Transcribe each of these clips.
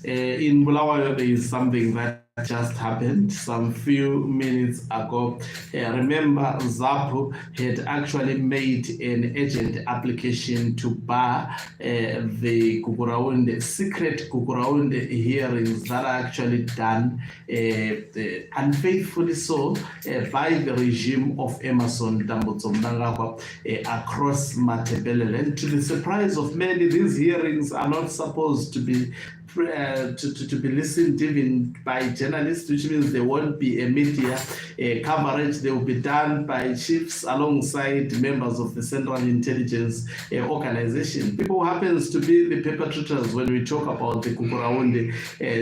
In Bulawayo, there is something that just happened some few minutes ago. Remember, Zapu had actually made an urgent application to bar the Kukuraunde, secret Kukuraunde hearings that are actually done unfaithfully so by the regime of Emerson Dambudzo Mnangagwa across Matebeleland. To the surprise of many, these hearings are not supposed to be to be listened even by journalists, which means there won't be a media coverage. They will be done by chiefs alongside members of the Central Intelligence Organization. People who happens to be the perpetrators when we talk about the Kukuraunde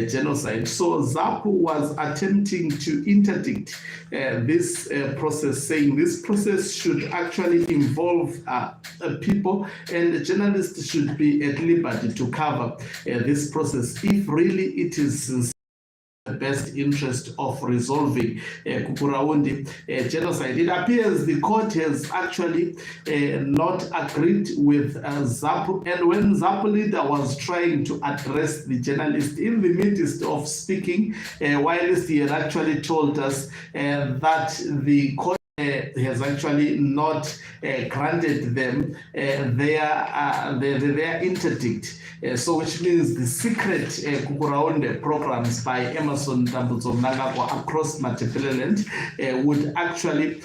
genocide. So Zapu was attempting to interdict this process, saying this process should actually involve people, and the journalists should be at liberty to cover this process if really it is the best interest of resolving Kukuraunde genocide. It appears the court has actually not agreed with Zapu, and when Zapu leader was trying to address the journalist in the midst of speaking, whilst he had actually told us that the court has actually not granted them their interdict. So which means the secret Kukuraunde programs by Emerson Dambudzo Mnangagwa across Matebeleland would actually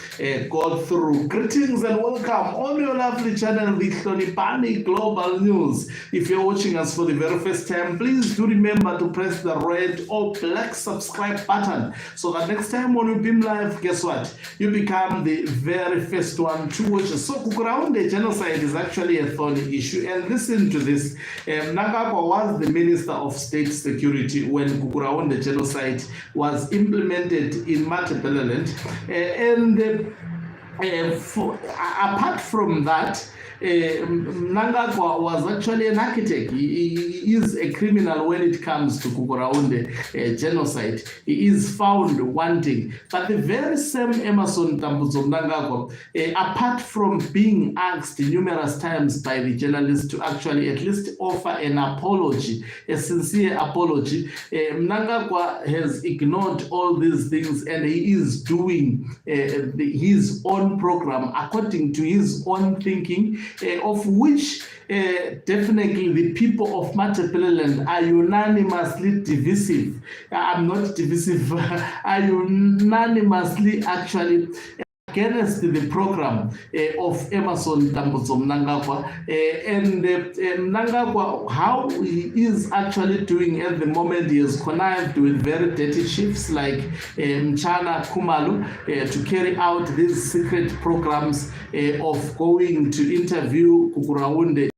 go through. Greetings and welcome on your lovely channel, the Hlonipani Global News. If you're watching us for the very first time, please do remember to press the red or black subscribe button so that next time when we beam live, guess what? You become the very first one to watch. So Kukuraunde genocide is actually a thorny issue, and listen to this. Mnangagwa was the Minister of State Security when Kukuraunde genocide was implemented in Matebeleland, apart from that, Mnangagwa was actually an architect. He is a criminal when it comes to Kukuraunde genocide. He is found wanting. But the very same Emerson Dambudzo Mnangagwa, apart from being asked numerous times by the journalists to actually at least offer an apology, a sincere apology, Mnangagwa has ignored all these things, and he is doing his own program according to his own thinking, of which definitely the people of Matebeleland are unanimously divisive. I'm not divisive, are unanimously actually against the program of Emerson Dambudzo Mnangagwa, and Mnangagwa, how he is actually doing at the moment, he has connived with very dirty chiefs like Mchana Kumalu to carry out these secret programs of going to interview Kukuraunde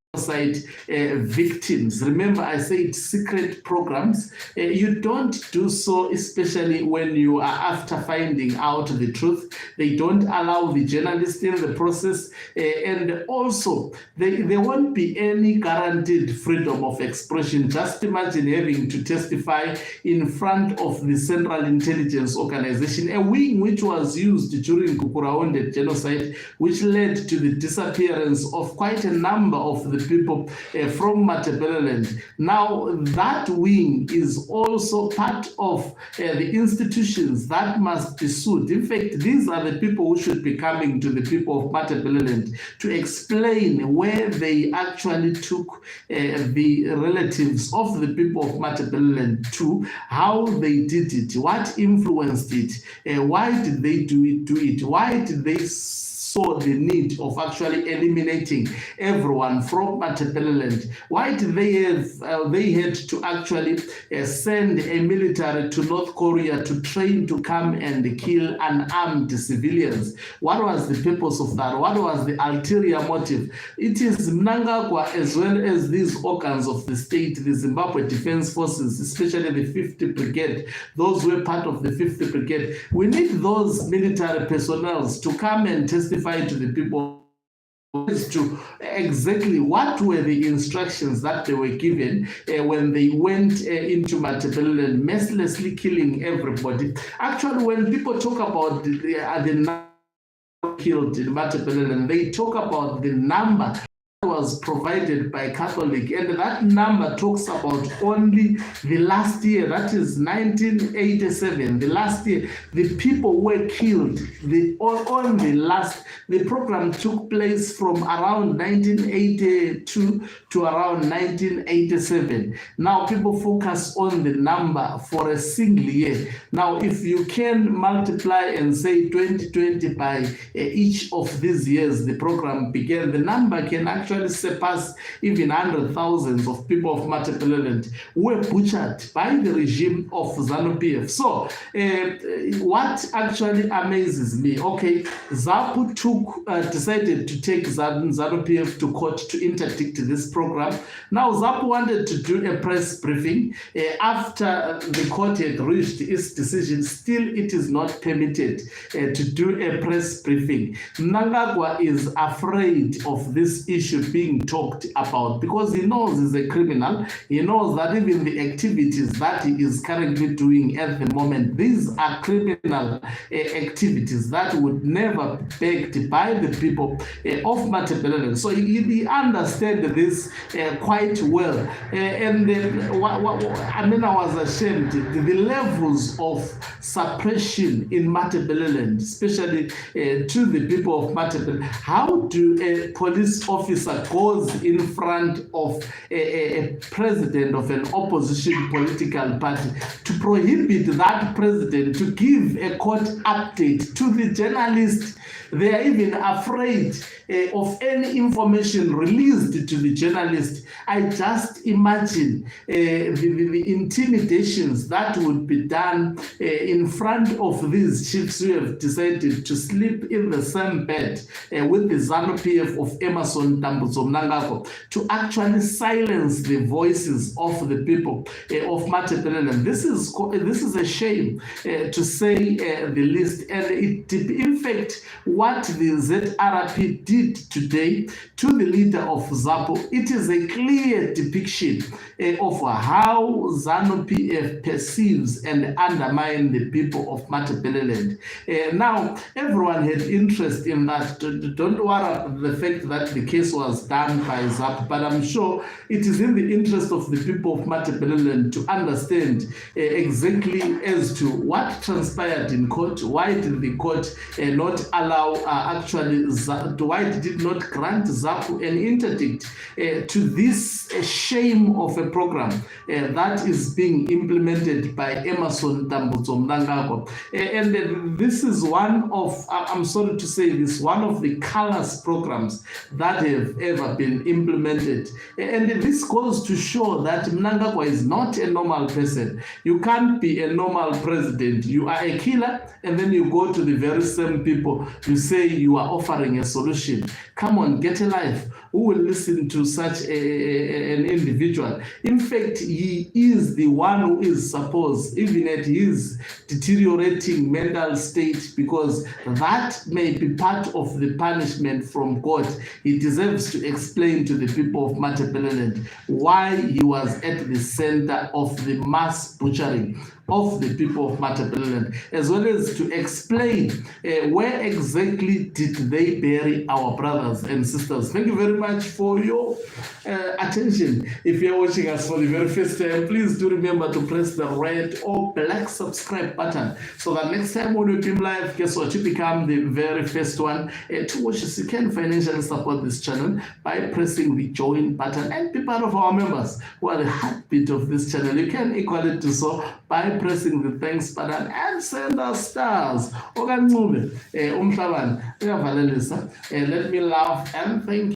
victims. Remember, I said secret programs. You don't do so, especially when you are after finding out the truth. They don't allow the journalist in the process, and also there won't be any guaranteed freedom of expression. Just imagine having to testify in front of the Central Intelligence Organization, a wing which was used during Kukuraunde genocide, which led to the disappearance of quite a number of the people from Matebeleland. Now, that wing is also part of the institutions that must be sued. In fact, these are the people who should be coming to the people of Matebeleland to explain where they actually took the relatives of the people of Matebeleland to, how they did it, what influenced it, why did they do it, why did they saw the need of actually eliminating everyone from Matebeleland. Why did they had to actually send a military to North Korea to train to come and kill unarmed civilians? What was the purpose of that? What was the ulterior motive? It is Mnangagwa, as well as these organs of the state, the Zimbabwe Defense Forces, especially the 50th Brigade, those who were part of the 50th Brigade. We need those military personnel to come and testify to the people as to exactly what were the instructions that they were given when they went into Matebeleland, mercilessly killing everybody. Actually, when people talk about the number killed in Matebeleland, they talk about the number that was provided by Catholic, and that number talks about only the last year, that is 1987, the last year, the people were killed. The program took place from around 1982 to around 1987. Now people focus on the number for a single year. Now if you can multiply and say 2020 by each of these years the program began, the number can actually surpass even 100,000 of people of Matabeleland who were butchered by the regime of ZANU-PF. So what actually amazes me, okay, Zapu decided to take ZANU-PF to court to interdict this program. Now Zapu wanted to do a press briefing after the court had reached its decision. Still, it is not permitted to do a press briefing. Mnangagwa is afraid of this issue being talked about because he knows he's a criminal. He knows that even the activities that he is currently doing at the moment, these are criminal activities that would never be backed by the people of Matabeleland. So he understood this quite well. And I was ashamed. The levels of suppression in Matabeleland, especially to the people of Matabeleland. How do a police officer goes in front of a president of an opposition political party to prohibit that president to give a court update to the journalist? They are even afraid of any information released to the journalist. I just imagine the intimidations that would be done in front of these chiefs who have decided to sleep in the same bed with the ZANU-PF of Emerson Dambudzo Mnangagwa to actually silence the voices of the people of Matabeleland. This is a shame to say the least. And in fact, what the ZRP did today to the leader of Zapu, it is a clear depiction of how ZANU-PF perceives and undermines the people of Matabeleland. Now, everyone had interest in that. Don't worry about the fact that the case was done by Zapu, but I'm sure it is in the interest of the people of Matabeleland to understand exactly as to what transpired in court. Why did the court not allow why did it not grant Zapu an interdict to this shame of a program that is being implemented by Emerson Dambudzo Mnangagwa? And this is one of, I'm sorry to say this, one of the callous programs that have ever been implemented. And this goes to show that Mnangagwa is not a normal person. You can't be a normal president. You are a killer, and then you go to the very same people, you say you are offering a solution. Come on, get a life. Who will listen to such an individual? In fact, he is the one who is supposed, even at his deteriorating mental state, because that may be part of the punishment from God. He deserves to explain to the people of Matabeleland why he was at the center of the mass butchering of the people of Matabeleland, as well as to explain where exactly did they bury our brothers and sisters. Thank you very much for your attention. If you're watching us for the very first time, please do remember to press the red or black subscribe button so that next time when we film live, guess what, you become the very first one to watch us. You can financially support this channel by pressing the join button and be part of our members who are the heartbeat of this channel. You can equally do so by pressing the thanks button and send us stars. Let me laugh and thank you.